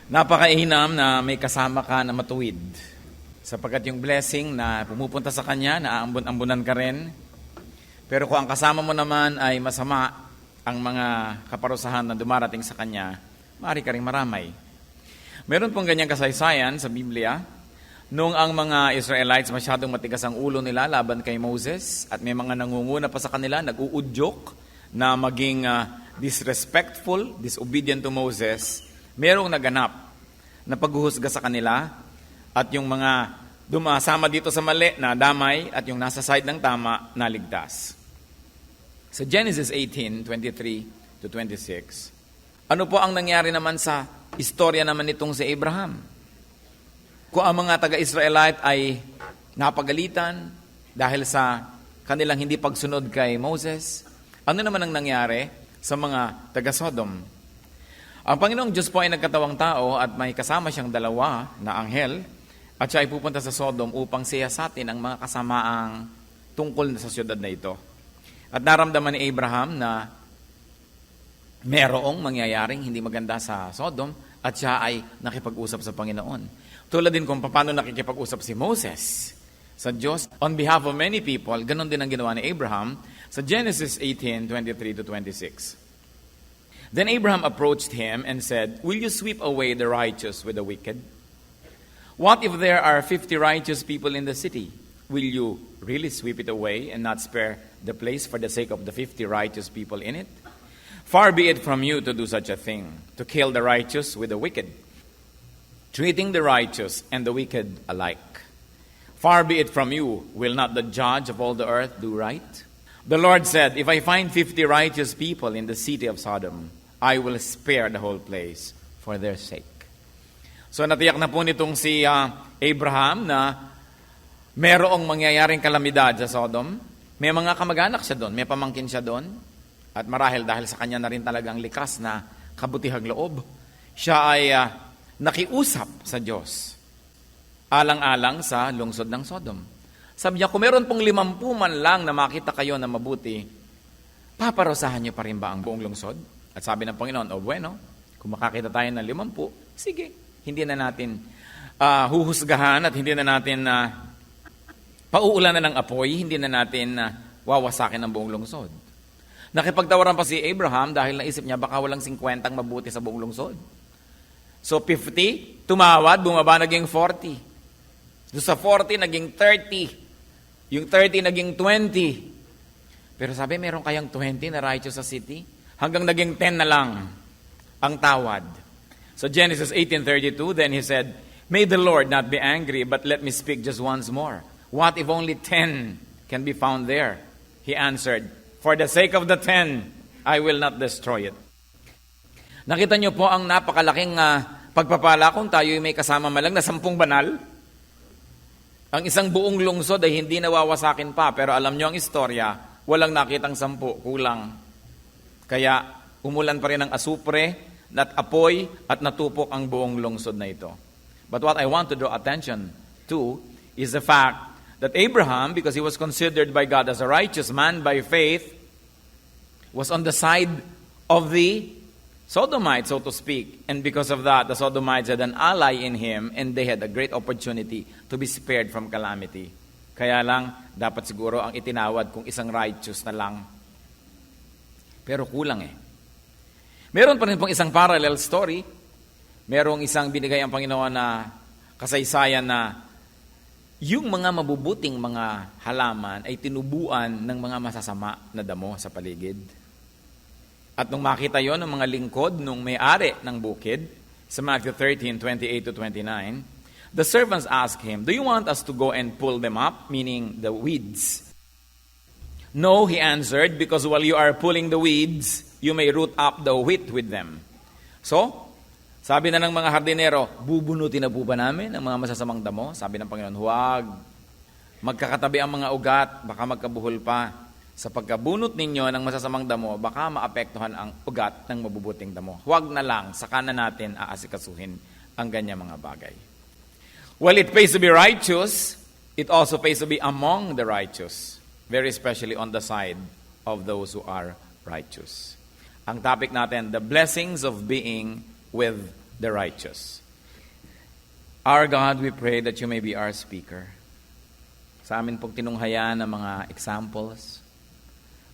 Napakainam na may kasama ka na matuwid. Sapagkat yung blessing na pumupunta sa kanya, naaambon-ambunan ka rin. Pero kung ang kasama mo naman ay masama, ang mga kaparusahan na dumarating sa kanya, maaari ka rin maramay. Meron pong ganyang kasaysayan sa Biblia. Noong ang mga Israelites masyadong matigas ang ulo nila laban kay Moses at may mga nangunguna pa sa kanila, nag-uudyok na maging disrespectful, disobedient to Moses, merong naganap na paghuhusga sa kanila at yung mga dumasama dito sa mali na damay at yung nasa side ng tama naligtas. Sa Genesis 18:23 to 26, ano po ang nangyari naman sa istorya naman nitong si Abraham? Kung ang mga taga-Israelite ay napagalitan dahil sa kanilang hindi pagsunod kay Moses, ano naman ang nangyari sa mga taga-Sodom? Ang Panginoong Diyos po ay nagkatawang tao at may kasama siyang dalawa na anghel at siya ay pupunta sa Sodom upang siyasatin ang mga kasamaang tungkol sa siyudad na ito. At naramdaman ni Abraham na merong mangyayaring hindi maganda sa Sodom at siya ay nakipag-usap sa Panginoon. Tulad din kung paano nakikipag-usap si Moses sa Diyos on behalf of many people, ganon din ang ginawa ni Abraham sa Genesis 18:23 to 26. Then Abraham approached him and said, "Will you sweep away the righteous with the wicked? What if there are 50 righteous people in the city? Will you really sweep it away and not spare the place for the sake of the 50 righteous people in it? Far be it from you to do such a thing, to kill the righteous with the wicked, treating the righteous and the wicked alike. Far be it from you, will not the judge of all the earth do right? The Lord said, if I find 50 righteous people in the city of Sodom, I will spare the whole place for their sake." So natiyak na po nitong si Abraham na merong mangyayaring kalamidad sa Sodom. May mga kamag-anak siya doon, may pamangkin siya doon. At marahil dahil sa kanya na rin talagang likas na kabutihang loob, siya ay nakiusap sa Diyos alang-alang sa lungsod ng Sodom. Sabi niya, kung meron pong 50 man lang na makita kayo na mabuti, paparusahan niyo pa rin ba ang buong lungsod? At sabi ng Panginoon, bueno, kung makakita tayo ng 50, sige, hindi na natin huhusgahan at hindi na natin pauulanan ng apoy, hindi na natin wawasakin ang buong lungsod. Nakipagtawaran pa si Abraham dahil naisip niya baka walang 50 mabuti sa buong lungsod. So 50, tumawad, bumaba naging 40. Doon sa 40, naging 30. Yung 30, naging 20. Pero sabi, meron kayang 20 na righteous sa city? Hanggang naging 10 na lang ang tawad. So Genesis 18:32, then he said, "May the Lord not be angry, but let me speak just once more. What if only 10 can be found there?" He answered, "For the sake of the 10, I will not destroy it." Nakita niyo po ang napakalaking pagpapala kung tayo may kasama malang na 10 banal. Ang isang buong lungsod ay hindi nawawasakin pa, pero alam niyo ang istorya, walang nakitang 10, kulang. Kaya umulan pa rin ng asupre, at apoy, at natupok ang buong lungsod na ito. But what I want to draw attention to is the fact that Abraham, because he was considered by God as a righteous man by faith, was on the side of the Sodomites, so to speak. And because of that, the Sodomites had an ally in him and they had a great opportunity to be spared from calamity. Kaya lang, dapat siguro ang itinawad kung isang righteous na lang. Pero kulang Meron pa rin pong isang parallel story. Merong isang binigay ang Panginoon na kasaysayan na yung mga mabubuting mga halaman ay tinubuan ng mga masasama na damo sa paligid. At nung makita yon ng mga lingkod nung may-ari ng bukid, sa Matthew 13:28 to 29, the servants asked him, "Do you want us to go and pull them up?" Meaning the weeds. "No," he answered, "because while you are pulling the weeds, you may root up the wheat with them." So, sabi na ng mga hardinero, bubunutin na po ba namin ang mga masasamang damo? Sabi ng Panginoon, huwag. Magkakatabi ang mga ugat, baka magkabuhol pa. Sa pagkabunot ninyo ng masasamang damo, baka maapektuhan ang ugat ng mabubuting damo. Huwag na lang, saka na natin aasikasuhin ang ganyan mga bagay. Well, it pays to be righteous, it also pays to be among the righteous, very especially on the side of those who are righteous. Ang topic natin, the blessings of being with the righteous. Our God, we pray that you may be our speaker. Sa amin pong tinunghayan ng mga examples,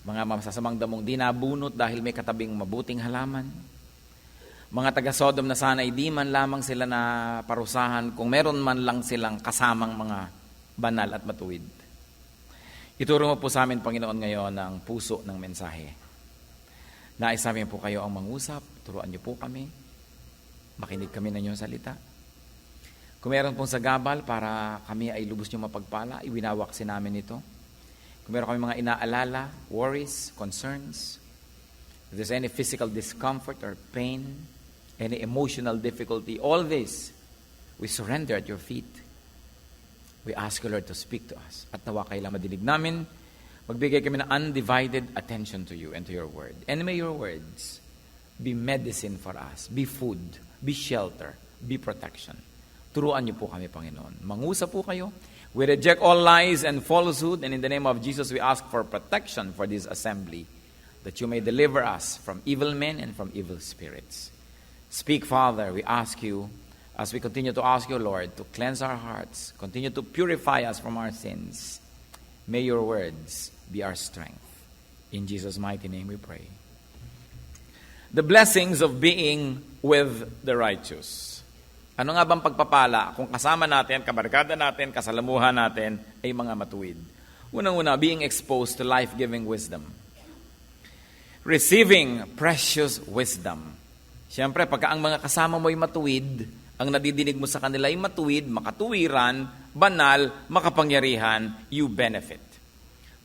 mga masasamang damong di nabunot dahil may katabing mabuting halaman. Mga taga-Sodom na sana di man lamang sila na parusahan kung meron man lang silang kasamang mga banal at matuwid. Ituro mo po sa amin, Panginoon, ngayon ang puso ng mensahe. Nais namin po kayo ang mangusap, turuan niyo po kami, makinig kami ng inyong salita. Kung meron pong sagabal para kami ay lubos niyo mapagpala, iwinawaksin namin ito. Kung meron kami mga inaalala, worries, concerns, if there's any physical discomfort or pain, any emotional difficulty, all this, we surrender at your feet. We ask you, Lord, to speak to us. At nawa kayo lang madinig namin, magbigay kami ng undivided attention to you and to your word. And may your words be medicine for us, be food, be shelter, be protection. Turuan niyo po kami, Panginoon. Mangusap po kayo. We reject all lies and falsehood, and in the name of Jesus, we ask for protection for this assembly, that you may deliver us from evil men and from evil spirits. Speak, Father, we ask you, as we continue to ask you, Lord, to cleanse our hearts, continue to purify us from our sins. May your words be our strength. In Jesus' mighty name we pray. The blessings of being with the righteous. Ano nga bang pagpapala kung kasama natin, kabarkada natin, kasalamuhan natin ay mga matuwid? Unang-una, being exposed to life-giving wisdom. Receiving precious wisdom. Siyempre, pagka ang mga kasama mo ay matuwid, ang nadidinig mo sa kanila ay matuwid, makatuwiran, banal, makapangyarihan, you benefit.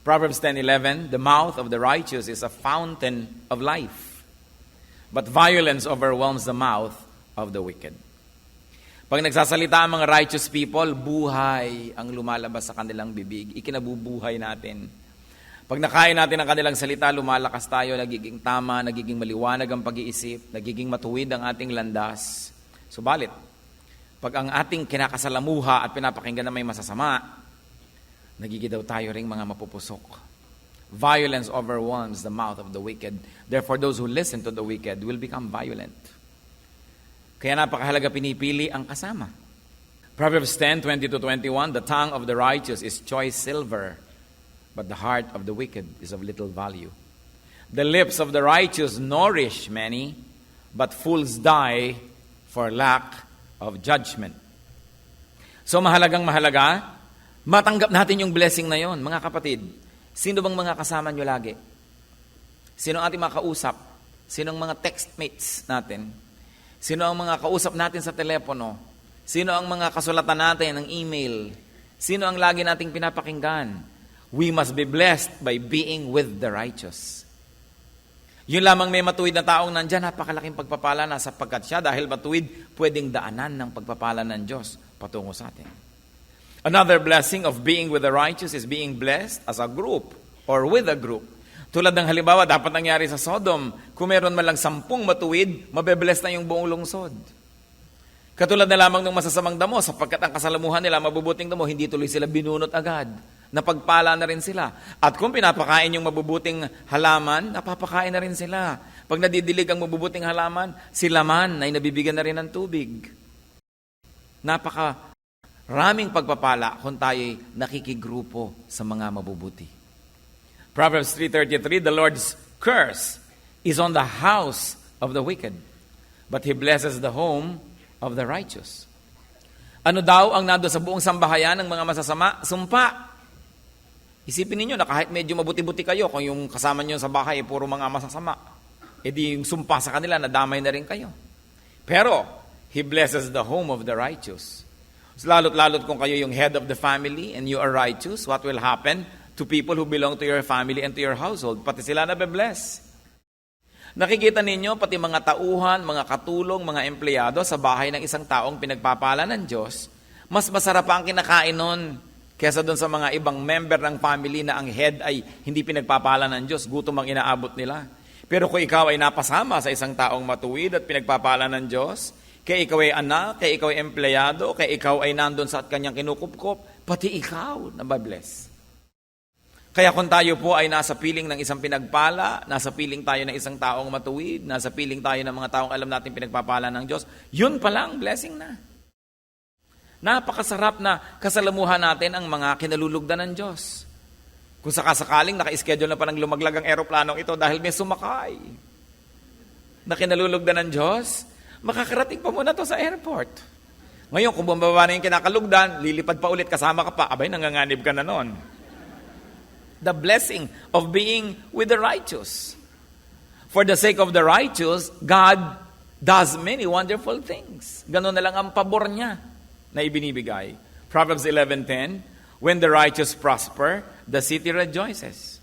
Proverbs 10:11, the mouth of the righteous is a fountain of life, but violence overwhelms the mouth of the wicked. Pag nagsasalita ang mga righteous people, buhay ang lumalabas sa kanilang bibig. Ikinabubuhay natin. Pag nakain natin ang kanilang salita, lumalakas tayo, nagiging tama, nagiging maliwanag ang pag-iisip, nagiging matuwid ang ating landas. Subalit, pag ang ating kinakasalamuha at pinapakinggan na may masasama, nagiging daw tayo ring mga mapupusok. Violence overwhelms the mouth of the wicked. Therefore, those who listen to the wicked will become violent. Kaya napakahalaga pinipili ang kasama. Proverbs 10:20-21, the tongue of the righteous is choice silver, but the heart of the wicked is of little value. The lips of the righteous nourish many, but fools die for lack of judgment. So mahalagang mahalaga, matanggap natin yung blessing na yon. Mga kapatid, sino bang mga kasama nyo lagi? Sino ang ating mga kausap? Sino ang mga textmates natin? Sino ang mga kausap natin sa telepono? Sino ang mga kasulatan natin ng email? Sino ang lagi nating pinapakinggan? We must be blessed by being with the righteous. Yun lamang may matuwid na taong nandyan, napakalaking pagpapala na sapagkat siya dahil matuwid, pwedeng daanan ng pagpapala ng Diyos patungo sa atin. Another blessing of being with the righteous is being blessed as a group or with a group. Tulad ng halimbawa, dapat nangyari sa Sodom, kung meron man lang 10 matuwid, mabebless na yung buong lungsod. Katulad na lamang ng masasamang damo, sapagkat ang kasalamuhan nila, mabubuting damo, hindi tuloy sila binunot agad. Napagpala na rin sila. At kung pinapakain yung mabubuting halaman, napapakain na rin sila. Pag nadidilig ang mabubuting halaman, sila man ay nabibigyan na rin ng tubig. Napakaraming pagpapala kung tayo'y nakikigrupo sa mga mabubuti. Proverbs 3:33, the Lord's curse is on the house of the wicked, but He blesses the home of the righteous. Ano daw ang nando sa buong sambahayan ng mga masasama? Sumpa. Isipin ninyo na kahit medyo mabuti-buti kayo, kung yung kasama nyo sa bahay puro mga masasama, edi yung sumpa sa kanila, nadamay na rin kayo. Pero, He blesses the home of the righteous. So, lalot-lalot kung kayo yung head of the family and you are righteous, what will happen to people who belong to your family and to your household? Pati sila nabe-bless. Nakikita ninyo, pati mga tauhan, mga katulong, mga empleyado sa bahay ng isang taong pinagpapala ng Diyos, mas masarap ang kinakain nun kesa doon sa mga ibang member ng family na ang head ay hindi pinagpapala ng Diyos, gutom ang inaabot nila. Pero kung ikaw ay napasama sa isang taong matuwid at pinagpapala ng Diyos, kaya ikaw ay anak, kaya ikaw ay empleyado, kaya ikaw ay nandun sa kanyang kinukupkop, pati ikaw nababless. Kaya kung tayo po ay nasa piling ng isang pinagpala, nasa piling tayo ng isang taong matuwid, nasa piling tayo ng mga taong alam natin pinagpapala ng Diyos, yun pa lang, blessing na. Napakasarap na kasalamuhan natin ang mga kinalulugdan ng Diyos. Kung sakasakaling naka-schedule na pa ng lumaglag ang eroplanong ito dahil may sumakay na kinalulugdan ng Diyos, makakarating pa muna to sa airport. Ngayon, kung bumaba na yung kinakalugdan, lilipad pa ulit, kasama ka pa, abay, nanganganib ka na nun. The blessing of being with the righteous. For the sake of the righteous, God does many wonderful things. Ganon na lang ang pabor niya na ibinibigay. Proverbs 11:10, when the righteous prosper, the city rejoices.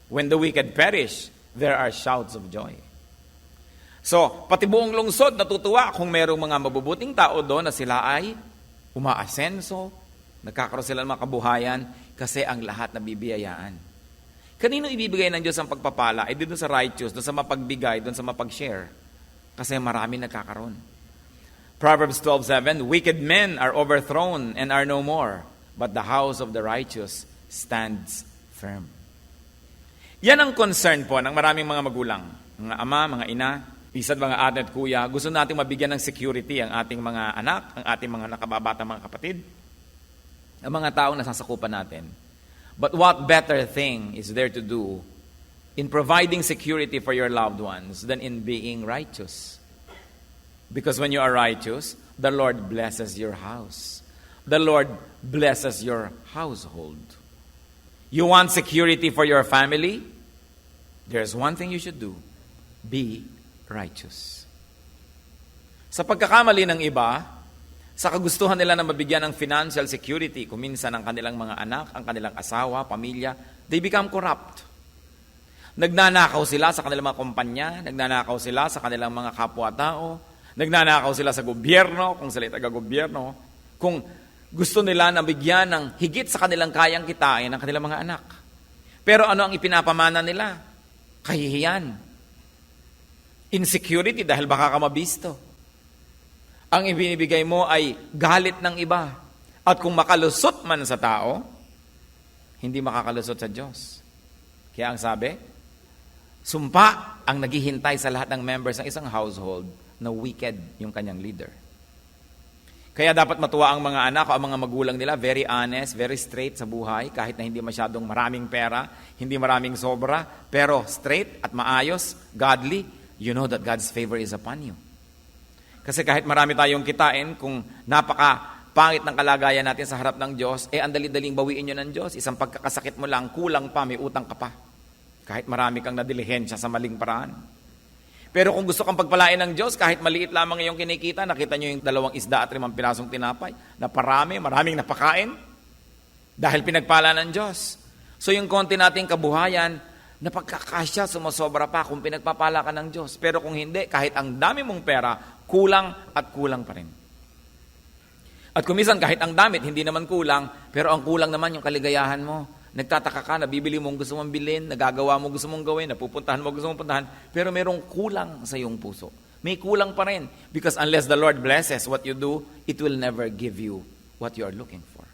When the wicked perish, there are shouts of joy. So, pati buong lungsod natutuwa kung merong mga mabubuting tao doon na sila ay umaasenso, nagkakaroon sila ng mga kabuhayan kasi ang lahat nabibiyayaan. Kanino ibibigay ng Diyos ang pagpapala? Di doon sa righteous, doon sa mapagbigay, doon sa mapag-share. Kasi marami nagkakaroon. Proverbs 12:7, wicked men are overthrown and are no more, but the house of the righteous stands firm. Yan ang concern po ng maraming mga magulang, mga ama, mga ina, isa't mga ate at kuya. Gusto natin mabigyan ng security ang ating mga anak, ang ating mga nakababata, mga kapatid, ang mga taong nasasakupan natin. But what better thing is there to do in providing security for your loved ones than in being righteous? Because when you are righteous, the Lord blesses your house. The Lord blesses your household. You want security for your family? There's one thing you should do. Be righteous. Sa pagkakamali ng iba, sa kagustuhan nila na mabigyan ng financial security, kung minsan ang kanilang mga anak, ang kanilang asawa, pamilya, they become corrupt. Nagnanakaw sila sa kanilang mga kumpanya, nagnanakaw sila sa kanilang mga kapwa-tao, nagnanakaw sila sa gobyerno, kung sila taga-gobyerno, kung gusto nila na bigyan ng higit sa kanilang kayang kitain ng kanilang mga anak. Pero ano ang ipinapamana nila? Kahihiyan. Insecurity dahil baka ka mabisto. Ang ibinibigay mo ay galit ng iba. At kung makalusot man sa tao, hindi makakalusot sa Diyos. Kaya ang sabi, sumpa ang naghihintay sa lahat ng members ng isang household na wicked yung kanyang leader. Kaya dapat matuwa ang mga anak o ang mga magulang nila, very honest, very straight sa buhay, kahit na hindi masyadong maraming pera, hindi maraming sobra, pero straight at maayos, godly, you know that God's favor is upon you. Kasi kahit marami tayong kitain, kung napaka-pangit ng kalagayan natin sa harap ng Diyos, ang dali-daling bawiin nyo ng Diyos. Isang pagkakasakit mo lang, kulang pa, may utang ka pa. Kahit marami kang nadilihensya sa maling paraan. Pero kung gusto kang pagpalain ng Diyos, kahit maliit lamang iyong kinikita, nakita nyo yung 2 isda at 5 pirasong tinapay, na maraming napakain, dahil pinagpala ng Diyos. So yung konti nating kabuhayan, napagkakasya, sumasobra pa kung pinagpapala ka ng Diyos. Pero kung hindi, kahit ang dami mong pera, kulang at kulang pa rin. At kumisan kahit ang damit, hindi naman kulang, pero ang kulang naman yung kaligayahan mo. Nagtataka ka, nabibili mo gusto mong bilhin, nagagawa mo gusto mong gawin, napupuntahan mo gusto mong puntahan, pero merong kulang sa iyong puso. May kulang pa rin. Because unless the Lord blesses what you do, it will never give you what you are looking for.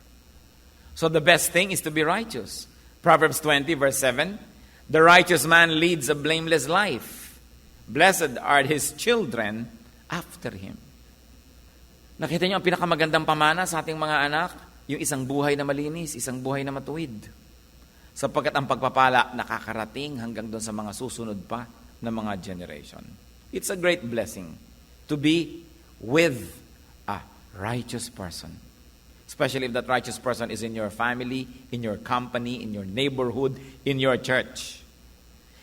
So the best thing is to be righteous. Proverbs 20 verse 7, the righteous man leads a blameless life. Blessed are his children after him. Nakita niyo ang pinakamagandang pamana sa ating mga anak? Yung isang buhay na malinis, isang buhay na matuwid. Sapagkat ang pagpapala nakakarating hanggang doon sa mga susunod pa na mga generation. It's a great blessing to be with a righteous person. Especially if that righteous person is in your family, in your company, in your neighborhood, in your church.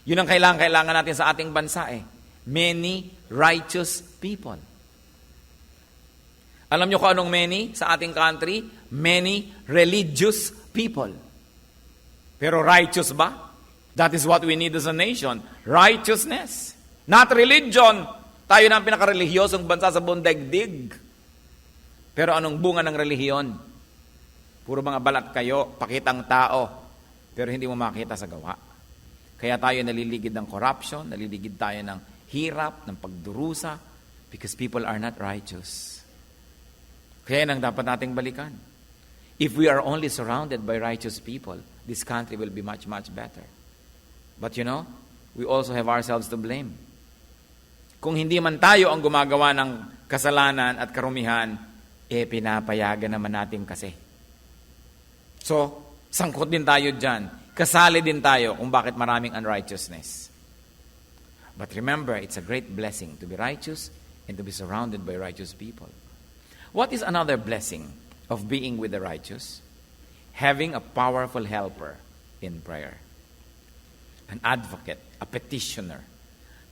Yun ang kailangan natin sa ating bansa Many righteous people. Alam nyo kung anong many sa ating country? Many religious people. Pero righteous ba? That is what we need as a nation. Righteousness. Not religion. Tayo na ang pinaka-relihiyosong bansa sa buong daigdig. Pero anong bunga ng relihiyon? Puro mga balat kayo, pakitang tao, pero hindi mo makita sa gawa. Kaya tayo naliligid ng corruption, naliligid tayo ng hirap, ng pagdurusa, because people are not righteous. Kaya nang dapat nating balikan. If we are only surrounded by righteous people, this country will be much, much better. But we also have ourselves to blame. Kung hindi man tayo ang gumagawa ng kasalanan at karumihan, pinapayagan naman natin kasi. So, sangkot din tayo dyan. Kasali din tayo kung bakit maraming unrighteousness. But remember, it's a great blessing to be righteous and to be surrounded by righteous people. What is another blessing of being with the righteous? Having a powerful helper in prayer. An advocate, a petitioner.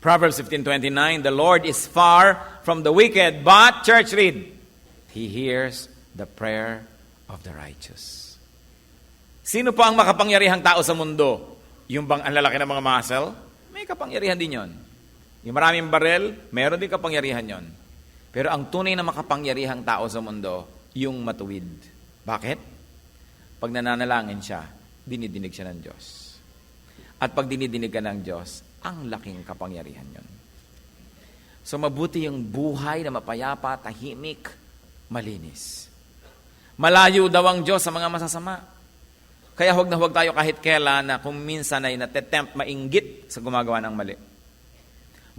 Proverbs 15:29, the Lord is far from the wicked, but, church read, He hears the prayer of the righteous. Sino pa ang makapangyarihang tao sa mundo? Yung bang ang lalaki ng mga muscle? May kapangyarihan din yon. Yung maraming barel, meron din kapangyarihan yon. Pero ang tunay na makapangyarihang tao sa mundo, yung matuwid. Bakit? Pag nananalangin siya, dinidinig siya ng Diyos. At pag dinidinig ka ng Diyos, ang laking kapangyarihan yon. So mabuti yung buhay na mapayapa, tahimik, malinis. Malayo daw ang Diyos sa mga masasama. Kaya huwag na huwag tayo kahit kailan na kung minsan ay natetempt mainggit sa gumagawa ng mali.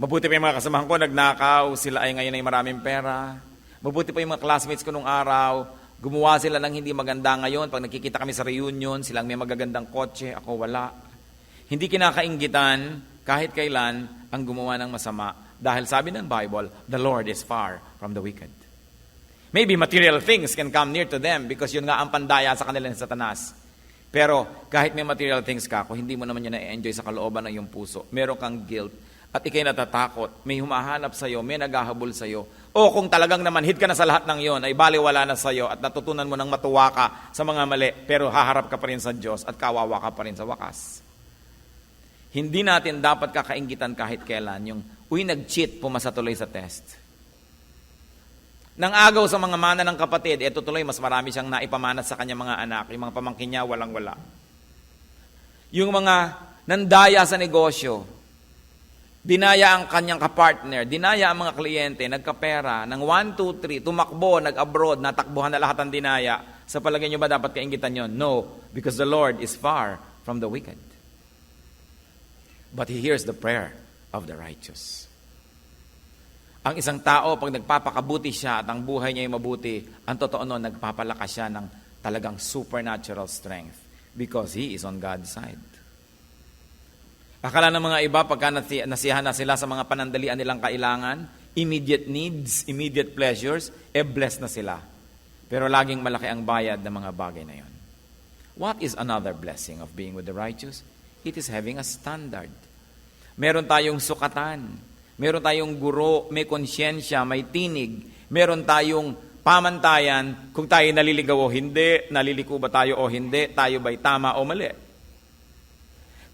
Mabuti pa yung mga kasamahan ko, nagnakaw, sila ay ngayon ay maraming pera. Mabuti pa yung mga classmates ko nung araw, gumawa sila ng hindi maganda ngayon. Pag nakikita kami sa reunion, silang may magagandang kotse, ako wala. Hindi kinakainggitan kahit kailan ang gumawa ng masama. Dahil sabi ng Bible, the Lord is far from the wicked. Maybe material things can come near to them because yun nga ang pandaya sa kanila ni Satanas. Pero kahit may material things ka, kung hindi mo naman yun na-enjoy sa kalooban ng iyong puso, meron kang guilt, at ikay natatakot, may humahanap sa'yo, may naghahabol sa'yo, o kung talagang naman hid ka na sa lahat ng yon, ay baliwala na sa'yo at natutunan mo ng matuwa ka sa mga mali, pero haharap ka pa rin sa Diyos at kawawa ka pa rin sa wakas. Hindi natin dapat kakainggitan kahit kailan yung, nag-cheat, pumasa tuloy sa test. Nang agaw sa mga mana ng kapatid, tuloy mas marami siyang naipamanat sa kanyang mga anak, yung mga pamangkin niya, walang-wala. Yung mga nandaya sa negosyo, dinaya ang kanyang kapartner, dinaya ang mga kliyente, nagkapera, ng 1, 2, 3, tumakbo, nag-abroad, natakbuhan na lahat ang dinaya. Sa palagay niyo ba dapat kainggitan yon? No, because the Lord is far from the wicked. But He hears the prayer of the righteous. Ang isang tao, pag nagpapakabuti siya at ang buhay niya ay mabuti, ang totoo nun, nagpapalakas siya ng talagang supernatural strength because he is on God's side. Akala ng mga iba, pagka nasiyahan na sila sa mga panandalian nilang kailangan, immediate needs, immediate pleasures, blessed na sila. Pero laging malaki ang bayad ng mga bagay na yon. What is another blessing of being with the righteous? It is having a standard. Meron tayong sukatan. Meron tayong guro, may konsyensya, may tinig. Meron tayong pamantayan kung tayo naliligaw o hindi, naliliko ba tayo o hindi, tayo ba'y tama o mali.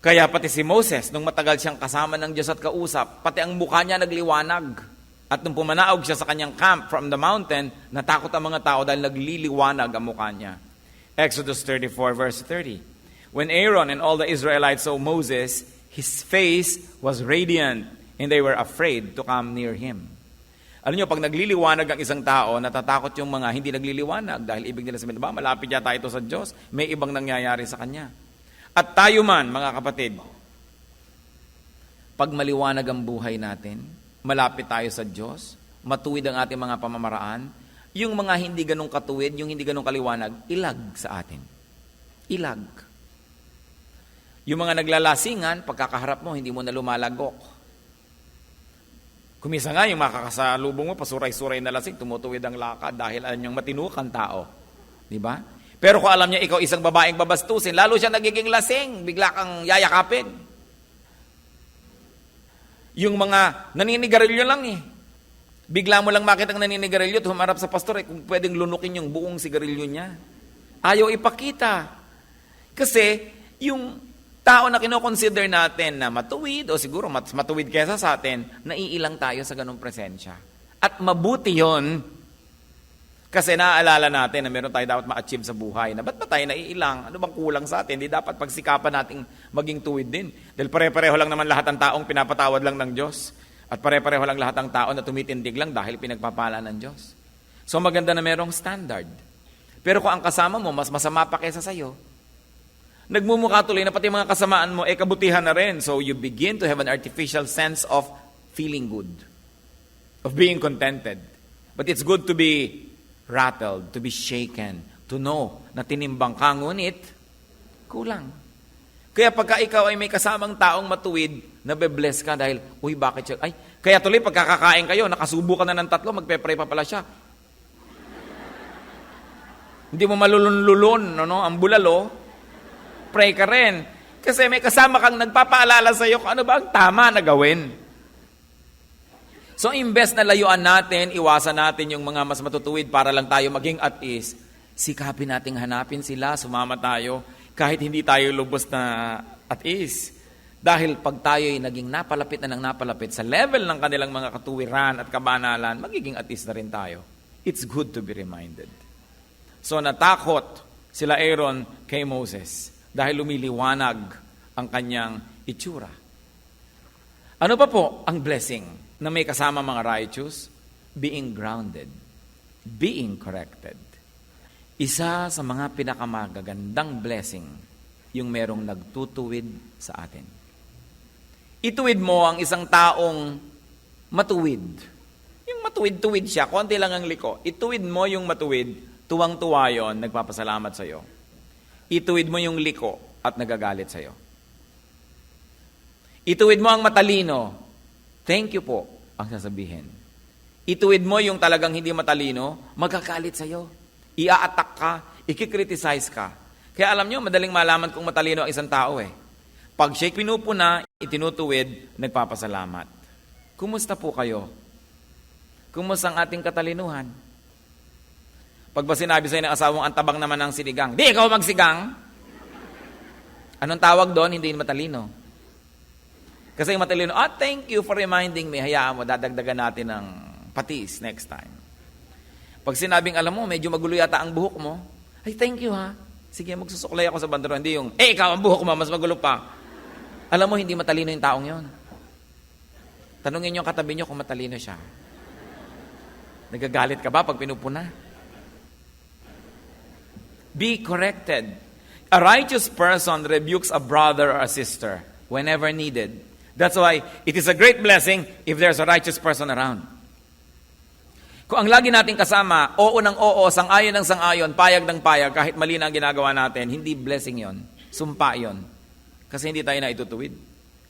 Kaya pati si Moses, nung matagal siyang kasama ng Diyos at kausap, pati ang mukha niya nagliwanag. At nung pumanaog siya sa kanyang camp from the mountain, natakot ang mga tao dahil nagliliwanag ang mukha niya. Exodus 34 verse 30. When Aaron and all the Israelites saw Moses, his face was radiant, and they were afraid to come near him. Alam niyo, pag nagliliwanag ang isang tao, natatakot yung mga hindi nagliliwanag dahil ibig nila sabihin, malapit yata ito sa Diyos, may ibang nangyayari sa kanya. At tayo man, mga kapatid, pag maliwanag ang buhay natin, malapit tayo sa Diyos, matuwid ang ating mga pamamaraan, yung mga hindi ganong katuwid, yung hindi ganong kaliwanag, ilag sa atin. Ilag. Yung mga naglalasingan, pagkakaharap mo, hindi mo na lumalagok. Kumisa nga, yung makakasalubong mo, pasuray-suray na lasing, tumutuwid ang lakad dahil alam niyang matinukan tao. Di ba? Pero kung alam niya ikaw isang babaeng babastusin, lalo siya nagiging lasing, bigla kang yayakapin. Yung mga naninigarilyo lang Bigla mo lang makita ang naninigarilyo, humarap sa pastor, kung pwedeng lunukin yung buong sigarilyo niya. Ayaw ipakita. Kasi yung tao na kinoconsider natin na matuwid, o siguro matuwid kesa sa atin, naiilang tayo sa ganung presensya. At mabuti yon. Kasi naaalala natin na meron tayo dapat ma-achieve sa buhay. Na ba't ba tayo naiilang? Ano bang kulang sa atin? Di dapat pagsikapan natin maging tuwid din. Dahil pare-pareho lang naman lahat ng taong pinapatawad lang ng Diyos. At pare-pareho lang lahat ng tao na tumitindig lang dahil pinagpapala ng Diyos. So maganda na merong standard. Pero kung ang kasama mo, mas masama pa kesa sa'yo, Nagmumukha tuloy na pati mga kasamaan mo, kabutihan na rin. So you begin to have an artificial sense of feeling good, of being contented. But it's good to be rattled, to be shaken, to know na tinimbang ka, ngunit kulang. Kaya pagka ikaw ay may kasamang taong matuwid, nabe-bless ka dahil, uy, bakit siya? Ay, kaya tuloy pagkakakain kayo, nakasubo ka na ng 3, magpe-pray pa pala siya. Hindi mo malulun-lulun, ang bulalo, pray ka rin. Kasi may kasama kang nagpapaalala sa iyo kung ano ba ang tama na gawin. So, imbes na layuan natin, iwasan natin yung mga mas matutuwid para lang tayo maging at ease, sikapin nating hanapin sila, sumama tayo, kahit hindi tayo lubos na at ease. Dahil pag tayo'y naging napalapit na ng napalapit sa level ng kanilang mga katuwiran at kabanalan, magiging at ease na rin tayo. It's good to be reminded. So natakot sila Aaron kay Moses dahil lumiliwanag ang kanyang itsura. Ano pa po ang blessing na may kasama mga righteous? Being grounded, being corrected. Isa sa mga pinakamagagandang blessing, yung merong nagtutuwid sa atin. Ituwid mo ang isang taong matuwid. Yung matuwid-tuwid siya, konti lang ang liko. Ituwid mo yung matuwid, tuwang-tuwa yun, nagpapasalamat sa'yo. Ituwid mo yung liko at nagagalit sa'yo. Ituwid mo ang matalino, thank you po, ang sasabihin. Ituwid mo yung talagang hindi matalino, magkakalit sa'yo. Ia-attack ka, ikikriticize ka. Kaya alam nyo, madaling malaman kung matalino ang isang tao eh. Pag siya'y pinupuna, itinutuwid, nagpapasalamat. Kumusta po kayo? Kumusta ang ating katalinuhan? Pag ba sinabi sa'yo ng asawang antabang naman ng sinigang, di ikaw magsigang? Anong tawag doon? Hindi matalino. Kasi yung matalino, thank you for reminding me. Hayaan mo, dadagdagan natin ng patis next time. Pag sinabing, alam mo, medyo magulo yata ang buhok mo, ay, thank you ha. Sige, magsusuklay ako sa bandero. Hindi yung, ikaw, ang buhok mo, mas magulo pa. Alam mo, hindi matalino yung taong yon. Tanungin niyo ang katabi niyo kung matalino siya. Nagagalit ka ba pag pinupuna? Be corrected. A righteous person rebukes a brother or a sister whenever needed. That's why it is a great blessing if there's a righteous person around. Kung ang lagi nating kasama, oo ng oo, sang-ayon ng sang-ayon, payag ng payag, kahit mali na ang ginagawa natin, hindi blessing yon, sumpa yon. Kasi hindi tayo na itutuwid.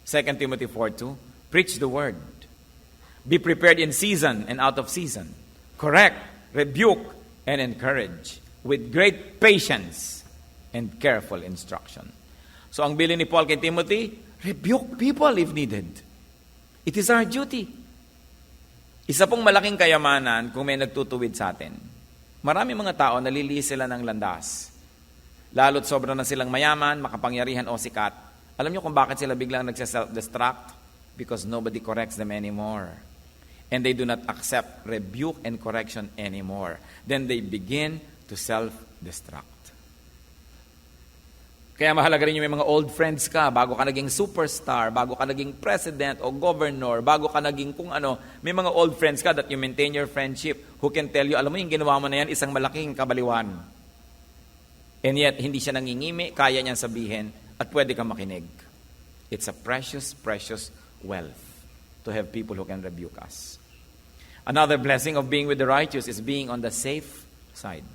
2 Timothy 4:2, preach the word. Be prepared in season and out of season. Correct, rebuke, and encourage with great patience and careful instruction. So ang bilin ni Paul kay Timothy, rebuke people if needed. It is our duty. Isa pong malaking kayamanan kung may nagtutuwid sa atin. Marami mga tao nalilihi sila ng landas. Lalo't sobra na silang mayaman, makapangyarihan o sikat. Alam niyo kung bakit sila biglang nagse-self-destruct? Because nobody corrects them anymore. And they do not accept rebuke and correction anymore. Then they begin to self-destruct. Kaya mahalaga rin yung may mga old friends ka, bago ka naging superstar, bago ka naging president o governor, bago ka naging kung ano, may mga old friends ka that you maintain your friendship who can tell you, alam mo yung ginawa mo na yan, isang malaking kabaliwan. And yet, hindi siya nangingimi, kaya niyang sabihin, at pwede kang makinig. It's a precious, precious wealth to have people who can rebuke us. Another blessing of being with the righteous is being on the safe side.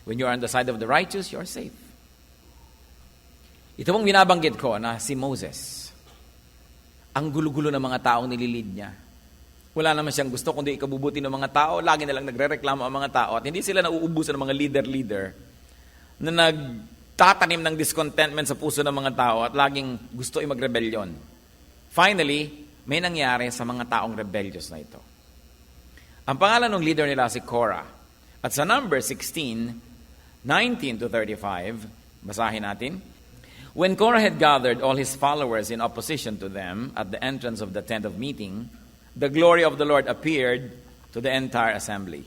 When you are on the side of the righteous, you are safe. Ito mong binabanggit ko na si Moses. Ang gulo-gulo ng mga taong nililid niya. Wala naman siyang gusto kundi ikabubuti ng mga tao. Lagi na lang nagre-reklamo ang mga tao. At hindi sila nauubusan ng mga leader-leader na nagtatanim ng discontentment sa puso ng mga tao at laging gusto ay magrebelyon. Finally, may nangyari sa mga taong rebellious na ito. Ang pangalan ng leader nila si Korah. At sa number 16, 19 to 35, basahin natin. When Korah had gathered all his followers in opposition to them at the entrance of the tent of meeting, the glory of the Lord appeared to the entire assembly.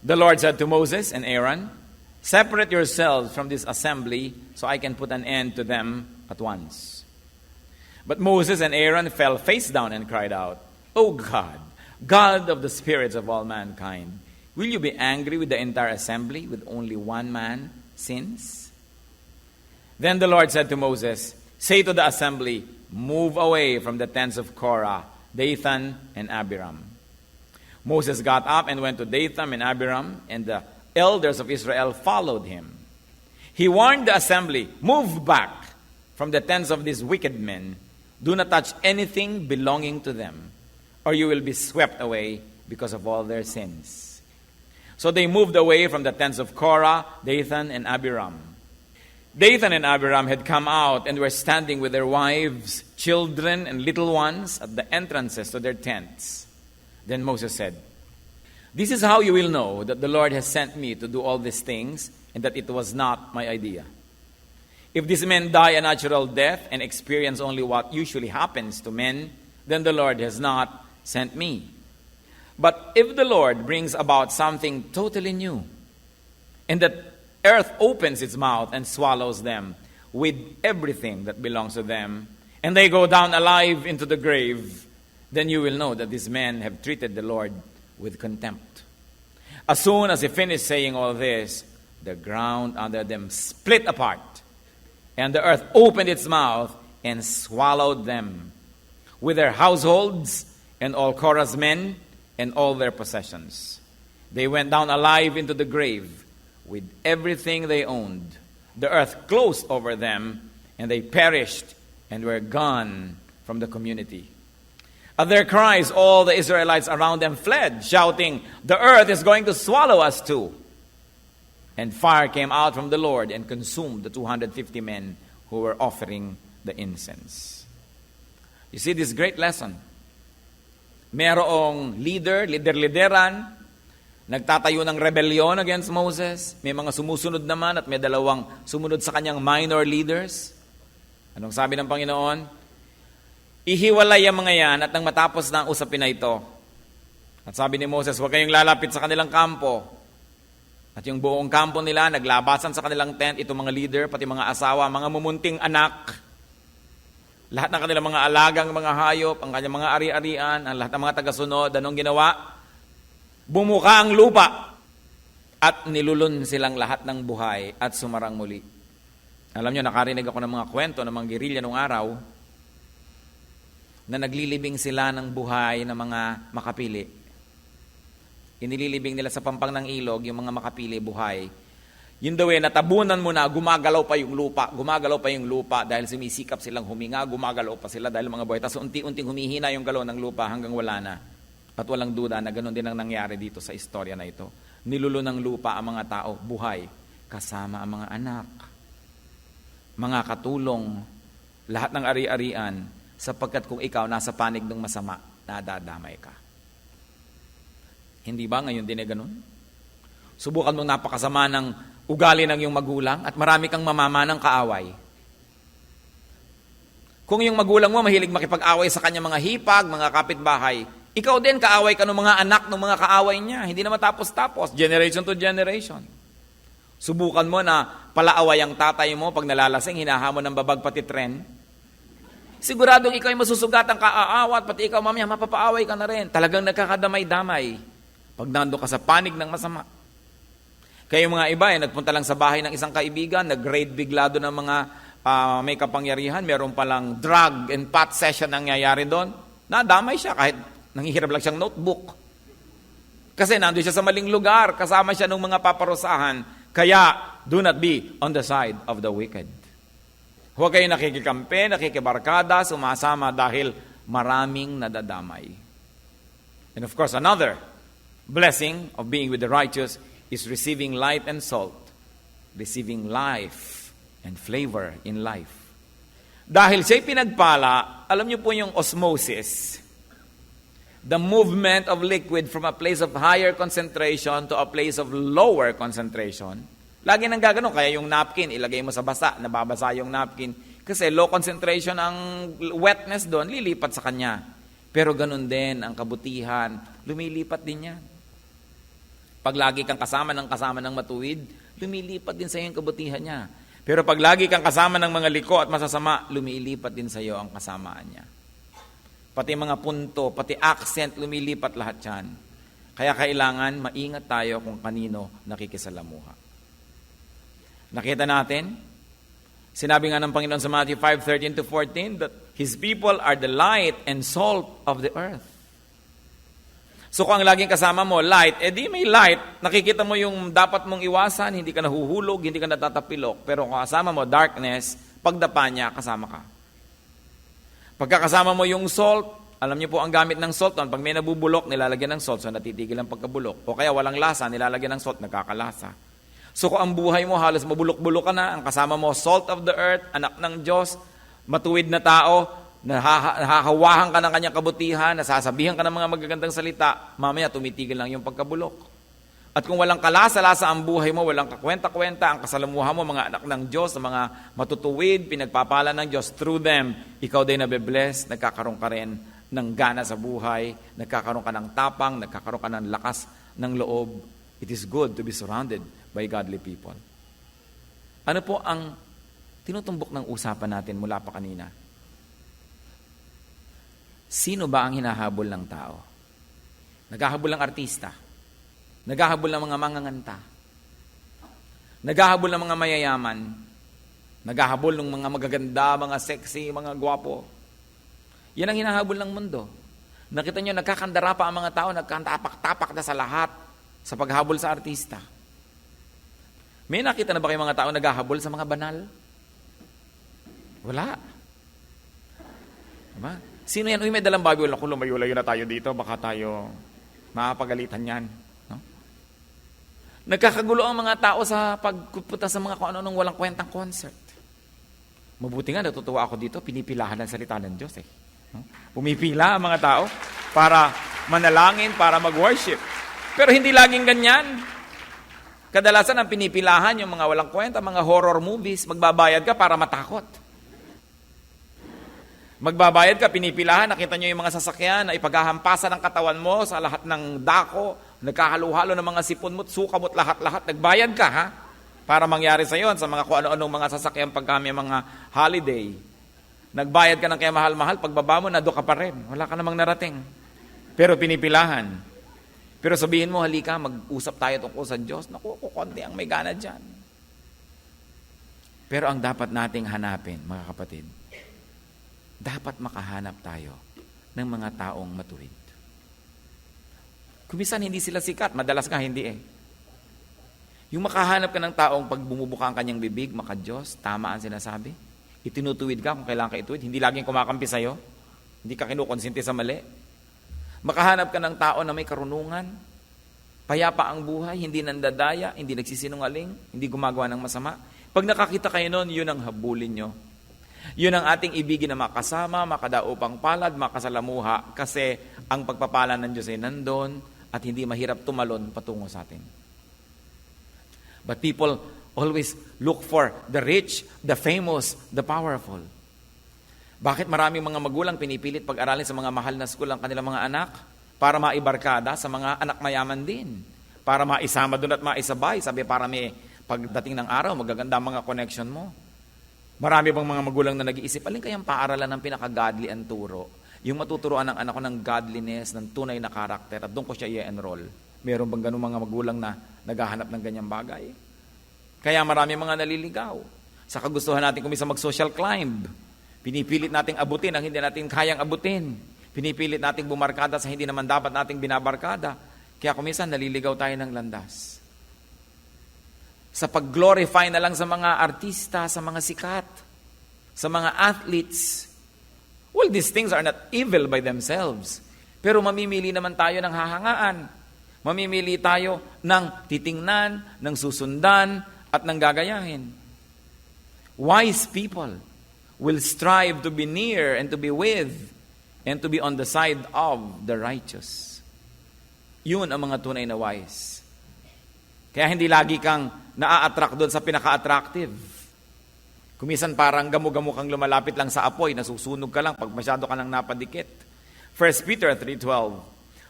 The Lord said to Moses and Aaron, separate yourselves from this assembly so I can put an end to them at once. But Moses and Aaron fell face down and cried out, O God, God of the spirits of all mankind, will you be angry with the entire assembly with only one man sins? Then the Lord said to Moses, say to the assembly, move away from the tents of Korah, Dathan, and Abiram. Moses got up and went to Dathan and Abiram, and the elders of Israel followed him. He warned the assembly, move back from the tents of these wicked men. Do not touch anything belonging to them, or you will be swept away because of all their sins. So they moved away from the tents of Korah, Dathan, and Abiram. Dathan and Abiram had come out and were standing with their wives, children, and little ones at the entrances to their tents. Then Moses said, this is how you will know that the Lord has sent me to do all these things, and that it was not my idea. If these men die a natural death and experience only what usually happens to men, then the Lord has not sent me. But if the Lord brings about something totally new, and that earth opens its mouth and swallows them with everything that belongs to them, and they go down alive into the grave, then you will know that these men have treated the Lord with contempt. As soon as he finished saying all this, the ground under them split apart, and the earth opened its mouth and swallowed them, with their households and all Korah's men and all their possessions. They went down alive into the grave with everything they owned. The earth closed over them, and they perished and were gone from the community. At their cries, all the Israelites around them fled, shouting, the earth is going to swallow us too. And fire came out from the Lord and consumed the 250 men who were offering the incense. You see this great lesson. Merong lideran, nagtatayo ng rebellion against Moses. May mga sumusunod naman at may dalawang sumunod sa kanyang minor leaders. Anong sabi ng Panginoon? Ihiwalay ang mga yan at nang matapos na ang usapin na ito. At sabi ni Moses, huwag kayong lalapit sa kanilang kampo. At yung buong kampo nila, naglabasan sa kanilang tent, itong mga leader, pati mga asawa, mga mumunting anak, lahat ng kanilang mga alagang mga hayop, ang kanyang mga ari-arian, ang lahat ng mga tagasunod, anong ginawa? Bumuka ang lupa at nilulun silang lahat ng buhay at sumarang muli. Alam nyo, nakarinig ako ng mga kwento ng mga gerilya nung araw na naglilibing sila ng buhay ng mga makapili. Inililibing nila sa pampang ng ilog yung mga makapili buhay. Yun daw natabunan mo na, gumagalaw pa yung lupa dahil sumisikap silang huminga, gumagalaw pa sila dahil mga buhay. Tapos unti-unting humihina yung galaw ng lupa hanggang wala na. At walang duda na ganun din ang nangyari dito sa istorya na ito. Nilulo ng lupa ang mga tao, buhay, kasama ang mga anak, mga katulong, lahat ng ari-arian, sapagkat kung ikaw nasa panig ng masama, nadadamay ka. Hindi ba ngayon din ganun? Subukan mong napakasama ng ugali ng iyong magulang at marami kang mamamanang kaaway. Kung yung magulang mo mahilig makipag-away sa kanya mga hipag, mga kapitbahay, ikaw din kaaway ka ng mga anak ng mga kaaway niya. Hindi na matapos-tapos, generation to generation. Subukan mo na palaaway ang tatay mo pag nalalasing, hinahamon ng babag pati tren. Siguradong ikaw ay masusugatan kaaawat, pati ikaw mamaya mapapaaway ka na rin. Talagang nagkakadamay-damay pag nando ka sa panig ng masama. Kaya yung mga iba nagpunta lang sa bahay ng isang kaibigan, nag-raid bigla doon ng mga may kapangyarihan, meron palang drug and pot session nangyayari doon. Nadamay siya kahit nanghihirap lang siyang notebook. Kasi nandun siya sa maling lugar, kasama siya ng mga paparusahan. Kaya, do not be on the side of the wicked. Huwag kayo nakikikampi, nakikibarkada, sumasama dahil maraming nadadamay. And of course, another blessing of being with the righteous is receiving light and salt, receiving life and flavor in life. Dahil siya'y pinagpala, alam niyo po yung osmosis, the movement of liquid from a place of higher concentration to a place of lower concentration. Lagi nang gaganon, kaya yung napkin, ilagay mo sa basa, nababasa yung napkin. Kasi low concentration ang wetness doon, lilipat sa kanya. Pero ganun din ang kabutihan, lumilipat din yan. Pag lagi kang kasama ng matuwid, lumilipat din sa iyo ang kabutihan niya. Pero pag lagi kang kasama ng mga liko at masasama, lumilipat din sa iyo ang kasamaan niya. Pati mga punto, pati accent, lumilipat lahat yan. Kaya kailangan maingat tayo kung kanino nakikisalamuha. Nakita natin Sinabi nga ng Panginoon sa Matthew 5:13-14 that His people are the light and salt of the earth. So kung ang laging kasama mo, light, di may light, nakikita mo yung dapat mong iwasan, hindi ka nahuhulog, hindi ka natatapilok. Pero kung kasama mo, darkness, pagdapa niya, kasama ka. Pagkakasama mo yung salt, alam niyo po ang gamit ng salt, pag may nabubulok, nilalagyan ng salt, so natitigil ang pagkabulok. O kaya walang lasa, nilalagyan ng salt, nagkakalasa. So kung ang buhay mo, halos mabulok-bulok ka na, ang kasama mo, salt of the earth, anak ng Diyos, matuwid na tao, nahahawahan ka ng kanyang kabutihan, nasasabihan ka ng mga magagandang salita, mamaya tumitigil lang yung pagkabulok. At kung walang kalasa-lasa ang buhay mo, walang kakwenta-kwenta, ang kasalamuha mo, mga anak ng Diyos, mga matutuwid, pinagpapala ng Diyos, through them, ikaw din nabe-bless, nagkakaroon ka rin ng gana sa buhay, nagkakaroon ka ng tapang, nagkakaroon ka ng lakas ng loob. It is good to be surrounded by godly people. Ano po ang tinutumbok ng usapan natin mula pa kanina? Sino ba ang hinahabol ng tao? Naghahabol ng artista. Naghahabol ng mga manganganta. Naghahabol ng mga mayayaman. Naghahabol ng mga magaganda, mga sexy, mga gwapo. Yan ang hinahabol ng mundo. Nakita nyo, nagkakandara pa ang mga tao, nagkatapak-tapak na sa lahat sa paghabol sa artista. May nakita na ba kayong mga tao naghahabol sa mga banal? Wala. Diba? Sino yan? Uy, may dalang Bible. Ako, lumayo-layo na tayo dito. Baka tayo makapagalitan yan. No? Nagkakagulo ang mga tao sa pagpunta sa mga kung ano-anong walang kwentang concert. Mabuti nga, natutuwa ako dito. Pinipilahan ang salita ng Diyos. No? Pumipila ang mga tao para manalangin, para mag-worship. Pero hindi laging ganyan. Kadalasan ang pinipilahan yung mga walang kwenta, mga horror movies. Magbabayad ka para matakot. Magbabayad ka, pinipilahan, nakita nyo yung mga sasakyan na ipaghahampasan ng katawan mo sa lahat ng dako, nagkahalo-halo ng mga sipon mo, suka mo't lahat-lahat, nagbayad ka ha? Para mangyari sa yon sa mga kung ano-anong mga sasakyan pag kami mga holiday. Nagbayad ka ng kaya mahal-mahal, pagbaba mo, nado ka pa rin. Wala ka namang narating. Pero pinipilahan. Pero sabihin mo, halika, mag-usap tayo tungkol sa Diyos. Naku, kukunti ang may gana dyan. Pero ang dapat nating hanapin, mga kapatid, dapat makahanap tayo ng mga taong matuwid. Kumisan hindi sila sikat, madalas nga hindi Yung makahanap ka ng taong pag bumubuka ang kanyang bibig, maka-Diyos, tama ang sinasabi. Itinutuwid ka kung kailangan ka ituwid, hindi laging kumakampi sa'yo, hindi ka kinukonsinti sa mali. Makahanap ka ng tao na may karunungan, payapa ang buhay, hindi nandadaya, hindi nagsisinungaling, hindi gumagawa ng masama. Pag nakakita kayo nun, yun ang habulin nyo. Yun ang ating ibigin na makasama, makadaupang palad, makasalamuha, kasi ang pagpapala ng Diyos ay nandun at hindi mahirap tumalon patungo sa atin. But people always look for the rich, the famous, the powerful. Bakit maraming mga magulang pinipilit pag-aralin sa mga mahal na school ang kanilang mga anak? Para maibarkada sa mga anak mayaman din. Para maisama doon at maisabay. Sabi, para may pagdating ng araw, magaganda mga connection mo. Marami bang mga magulang na nag-iisip, alin kayang paaralan ng pinaka-godly ang turo? Yung matuturoan ng anak ko ng godliness, ng tunay na karakter, at doon ko siya i-enroll. Meron bang ganun mga magulang na naghahanap ng ganyang bagay? Kaya marami mga naliligaw. Sa kagustuhan natin kumisa mag-social climb. Pinipilit nating abutin ang hindi natin kayang abutin. Pinipilit nating bumarkada sa hindi naman dapat nating binabarkada. Kaya kuminsan naliligaw tayo ng landas. Sa pag-glorify na lang sa mga artista, sa mga sikat, sa mga athletes. Well, these things are not evil by themselves. Pero mamimili naman tayo ng hahangaan. Mamimili tayo ng titingnan, ng susundan, at ng gagayahin. Wise people will strive to be near and to be with and to be on the side of the righteous. Yun ang mga tunay na wise. Kaya hindi lagi kang naa-attract doon sa pinaka-attractive. Kumisan parang gamo-gamo kang lumalapit lang sa apoy, nasusunog ka lang pag masyado ka lang napadikit. 1 Peter 3:12,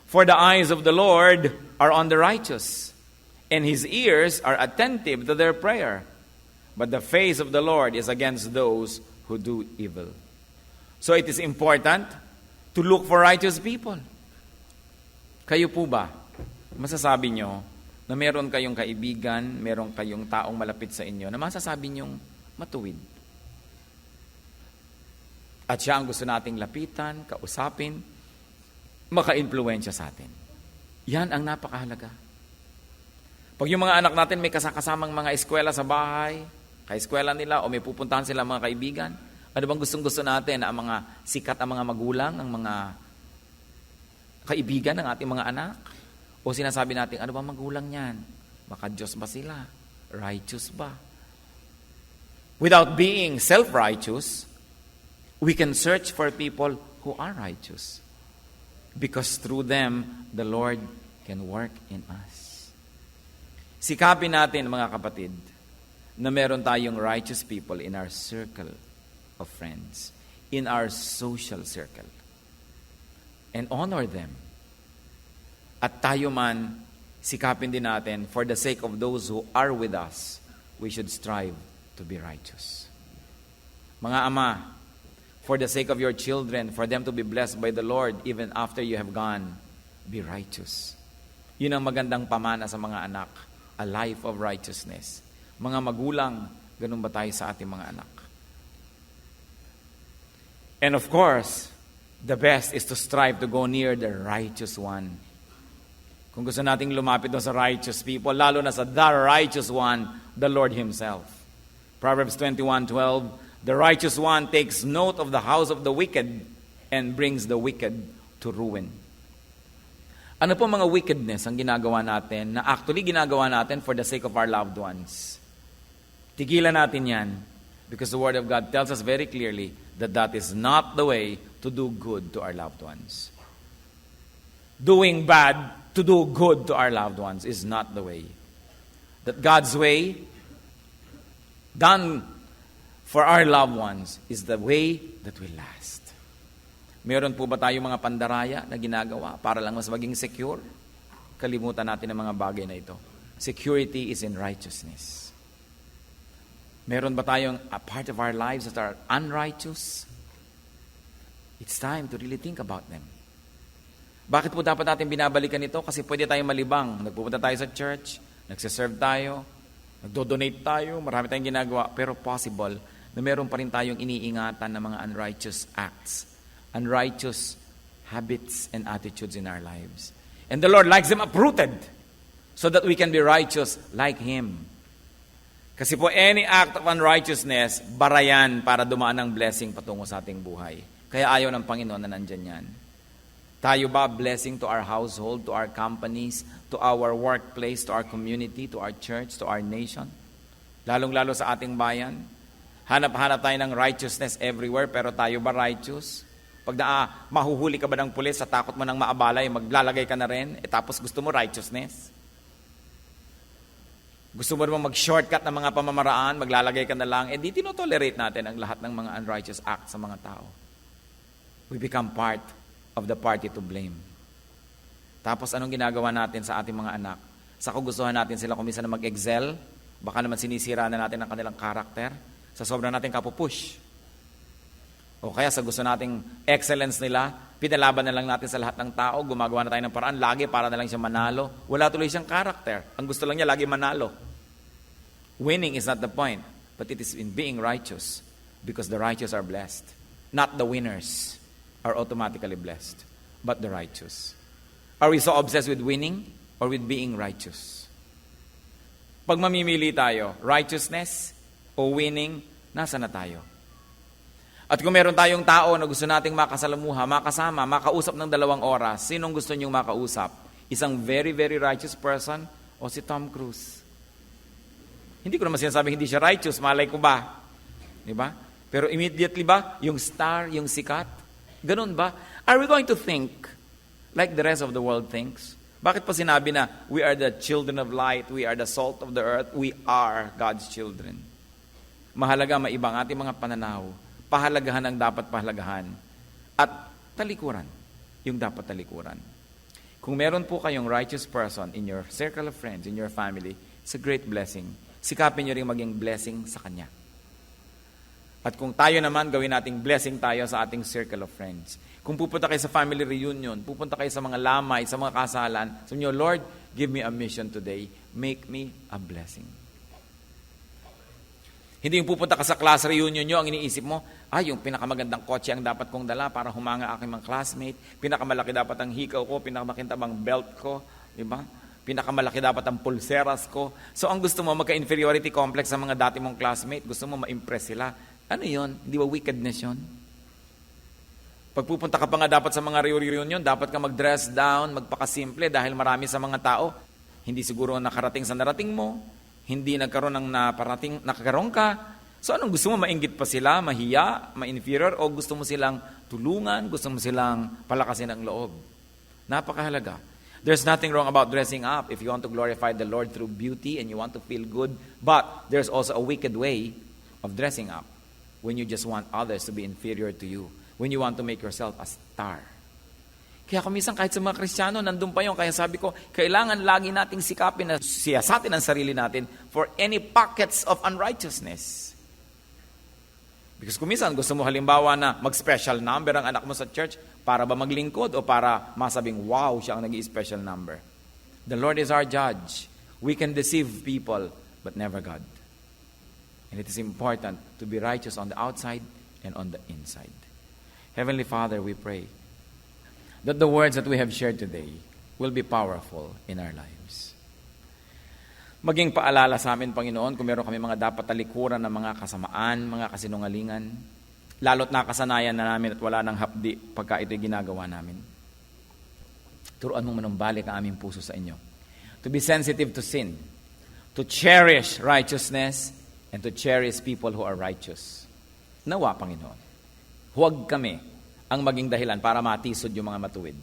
for the eyes of the Lord are on the righteous, and His ears are attentive to their prayer. But the face of the Lord is against those who do evil. So it is important to look for righteous people. Kayo po ba, masasabi nyo, na meron kayong kaibigan, meron kayong taong malapit sa inyo, na masasabi nyong matuwid. At siya ang gusto nating lapitan, kausapin, maka-influensya sa atin. Yan ang napakahalaga. Pag yung mga anak natin may kasakasamang mga eskwela sa bahay, ka-eskwela nila, o may pupuntahan sila mga kaibigan, ano bang gustong-gusto natin na ang mga sikat, ang mga magulang, ang mga kaibigan ng ating mga anak? O sinasabi natin, ano bang magulang niyan? Baka Diyos ba sila? Righteous ba? Without being self-righteous, we can search for people who are righteous. Because through them, the Lord can work in us. Sikapin natin, mga kapatid, na meron tayong righteous people in our circle of friends, in our social circle. And honor them. At tayo man, sikapin din natin, for the sake of those who are with us, we should strive to be righteous. Mga ama, for the sake of your children, for them to be blessed by the Lord, even after you have gone, be righteous. Yun ang magandang pamana sa mga anak, a life of righteousness. Mga magulang, ganun ba tayo sa ating mga anak? And of course, the best is to strive to go near the righteous one. Kung gusto nating lumapit doon sa righteous people, lalo na sa the righteous one, the Lord Himself. Proverbs 21:12, the righteous one takes note of the house of the wicked and brings the wicked to ruin. Ano po mga wickedness ang ginagawa natin na actually ginagawa natin for the sake of our loved ones? Tigilan natin yan because the Word of God tells us very clearly that that is not the way to do good to our loved ones. Doing bad to do good to our loved ones is not the way. That God's way, done for our loved ones, is the way that will last. Meron po ba tayong mga pandaraya na ginagawa para lang mas maging secure? Kalimutan natin ang mga bagay na ito. Security is in righteousness. Meron ba tayong a part of our lives that are unrighteous? It's time to really think about them. Bakit po dapat natin binabalikan ito? Kasi pwede tayong malibang. Nagpupunta tayo sa church, nagsiserve tayo, nagdo-donate tayo, marami tayong ginagawa, pero possible na meron pa rin tayong iniingatan ng mga unrighteous acts, unrighteous habits and attitudes in our lives. And the Lord likes them uprooted so that we can be righteous like Him. Kasi po, any act of unrighteousness, barayan para dumaan ang blessing patungo sa ating buhay. Kaya ayaw ng Panginoon na nandyan yan. Tayo ba blessing to our household, to our companies, to our workplace, to our community, to our church, to our nation? Lalong-lalo sa ating bayan. Hanap-hanap tayo ng righteousness everywhere, pero tayo ba righteous? Pag mahuhuli ka ba ng pulis sa takot mo ng maabalay, maglalagay ka na rin, tapos gusto mo righteousness? Gusto mo naman mag-shortcut ng mga pamamaraan, maglalagay ka na lang, di tinotolerate natin ang lahat ng mga unrighteous acts sa mga tao. We become part of the party to blame. Tapos anong ginagawa natin sa ating mga anak? Sa kagustuhan natin sila kung minsan na mag-excel, baka naman sinisira na natin ang kanilang karakter, sa sobrang natin kapupush. O kaya sa gusto nating excellence nila, pinalaban na lang natin sa lahat ng tao, gumagawa na tayo ng paraan, lagi para na lang siya manalo. Wala tuloy siyang karakter. Ang gusto lang niya, lagi manalo. Winning is not the point, but it is in being righteous, because the righteous are blessed. Not the winners are automatically blessed, but the righteous. Are we so obsessed with winning or with being righteous? Pag mamimili tayo, righteousness o winning, nasa na tayo? At kung meron tayong tao na gusto nating makasalamuha, makasama, makausap ng 2 oras, sinong gusto niyong makausap? Isang very, very righteous person o si Tom Cruise? Hindi ko naman sinasabing hindi siya righteous, malay ko ba? Diba? Pero immediately ba, yung star, yung sikat, ganun ba? Are we going to think like the rest of the world thinks? Bakit pa sinabi na we are the children of light, we are the salt of the earth, we are God's children? Mahalaga maibang ating mga pananaw. Pahalagahan ang dapat pahalagahan. At talikuran, yung dapat talikuran. Kung meron po kayong righteous person in your circle of friends, in your family, it's a great blessing. Sikapin nyo rin maging blessing sa kanya. At kung tayo naman, gawin nating blessing tayo sa ating circle of friends. Kung pupunta kayo sa family reunion, pupunta kayo sa mga lamay, sa mga kasalan, sabi nyo, Lord, give me a mission today. Make me a blessing. Hindi yung pupunta ka sa class reunion nyo, ang iniisip mo, yung pinakamagandang kotse ang dapat kong dala para humanga aking mga classmate, pinakamalaki dapat ang hikaw ko, pinakamakintabang belt ko, di ba? Pinakamalaki dapat ang pulseras ko. So ang gusto mo, magka-inferiority complex sa mga dati mong classmate, gusto mo ma-impress sila. Ano yun? Di ba wickedness yun? Pagpupunta ka pa nga dapat sa mga reunion, dapat ka mag-dress down, magpakasimple dahil marami sa mga tao, hindi siguro nakarating sa narating mo, hindi nagkaroon ng nakakaroon ka. So anong gusto mo? Mainggit pa sila, mahiya, ma-inferior, o gusto mo silang tulungan, gusto mo silang palakasin ang loob? Napakahalaga. There's nothing wrong about dressing up if you want to glorify the Lord through beauty and you want to feel good. But there's also a wicked way of dressing up when you just want others to be inferior to you, when you want to make yourself a star. Kaya kuminsan kahit sa mga Kristiyano, nandun pa yun. Kaya sabi ko, kailangan lagi nating sikapin na siyasatin ang sarili natin for any pockets of unrighteousness. Because kuminsan, gusto mo halimbawa na mag-special number ang anak mo sa church para ba maglingkod o para masabing, wow, siya ang nag-i-special number. The Lord is our judge. We can deceive people, but never God. And it is important to be righteous on the outside and on the inside. Heavenly Father, we pray that the words that we have shared today will be powerful in our lives. Maging paalala sa amin, Panginoon, kung meron kami mga dapat talikuran ng mga kasamaan, mga kasinungalingan, lalo't nakasanayan na namin at wala ng hapdi pagka ito'y ginagawa namin. Turuan mong manumbalik ang aming puso sa inyo. To be sensitive to sin, to cherish righteousness, and to cherish people who are righteous. Nawa, Panginoon, huwag kami ang maging dahilan para matisod yung mga matuwid,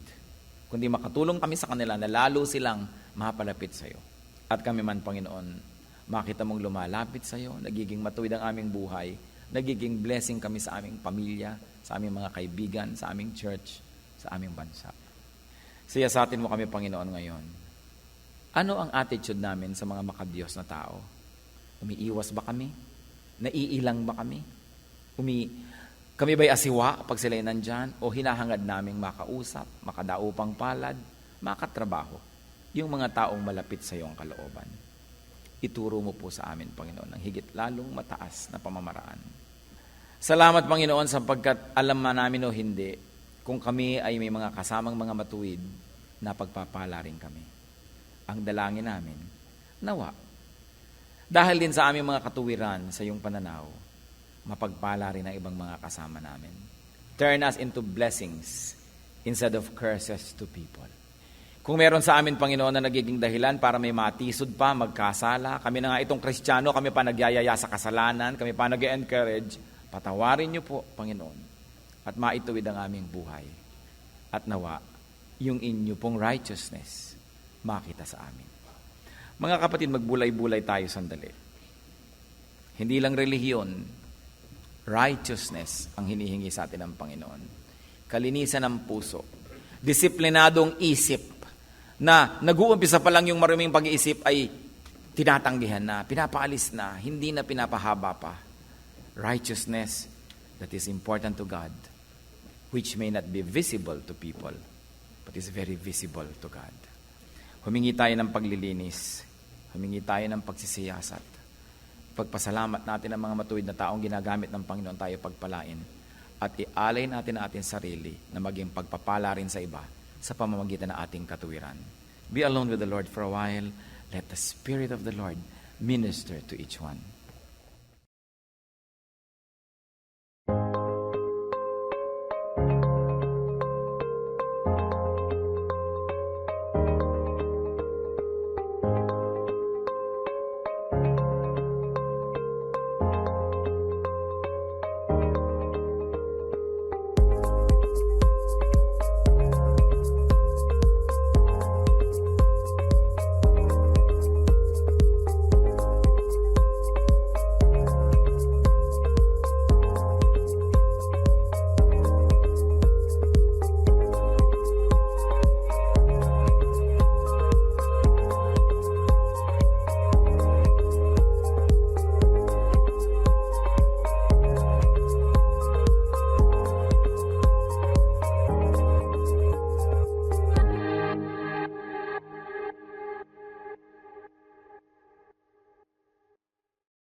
kundi makatulong kami sa kanila na lalo silang mapalapit sa iyo. At kami man, Panginoon, makita mong lumalapit sa iyo, nagiging matuwid ang aming buhay, nagiging blessing kami sa aming pamilya, sa aming mga kaibigan, sa aming church, sa aming bansa. Siyasatin mo kami, Panginoon, ngayon. Ano ang attitude namin sa mga makadiyos na tao? Umiiwas ba kami? Naiilang ba kami? Kami ba'y asiwa pag sila'y nandyan? O hinahangad naming makausap, makadaupang palad, makatrabaho, yung mga taong malapit sa iyong kalooban? Ituro mo po sa amin, Panginoon, ng higit lalong mataas na pamamaraan. Salamat, Panginoon, sapagkat alam man namin o hindi, kung kami ay may mga kasamang mga matuwid, na pagpapala rin kami. Ang dalangin namin, nawa. Dahil din sa aming mga katuwiran sa iyong pananaw, mapagpala rin ang ibang mga kasama namin. Turn us into blessings instead of curses to people. Kung meron sa amin, Panginoon, na nagiging dahilan para may matisod pa, magkasala, kami na nga itong Kristiyano, kami pa nagyayaya sa kasalanan, kami pa nag-encourage, patawarin niyo po, Panginoon, at maituwid ang aming buhay. At nawa, yung inyo pong righteousness, makita sa amin. Mga kapatid, magbulay-bulay tayo sandali. Hindi lang relihiyon, righteousness ang hinihingi sa atin ng Panginoon. Kalinisan ng puso. Disiplinadong isip na nag-uumpisa pa lang yung maruming pag-iisip ay tinatanggihan na, pinapaalis na, hindi na pinapahaba pa. Righteousness that is important to God, which may not be visible to people, but is very visible to God. Humingi tayo ng paglilinis. Humingi tayo ng pagsisiyasat. Pagpasalamat natin ang mga matuwid na taong ginagamit ng Panginoon tayo pagpalain at ialay natin ang ating sarili na maging pagpapala rin sa iba sa pamamagitan ng ating katuwiran. Be alone with the Lord for a while. Let the Spirit of the Lord minister to each one.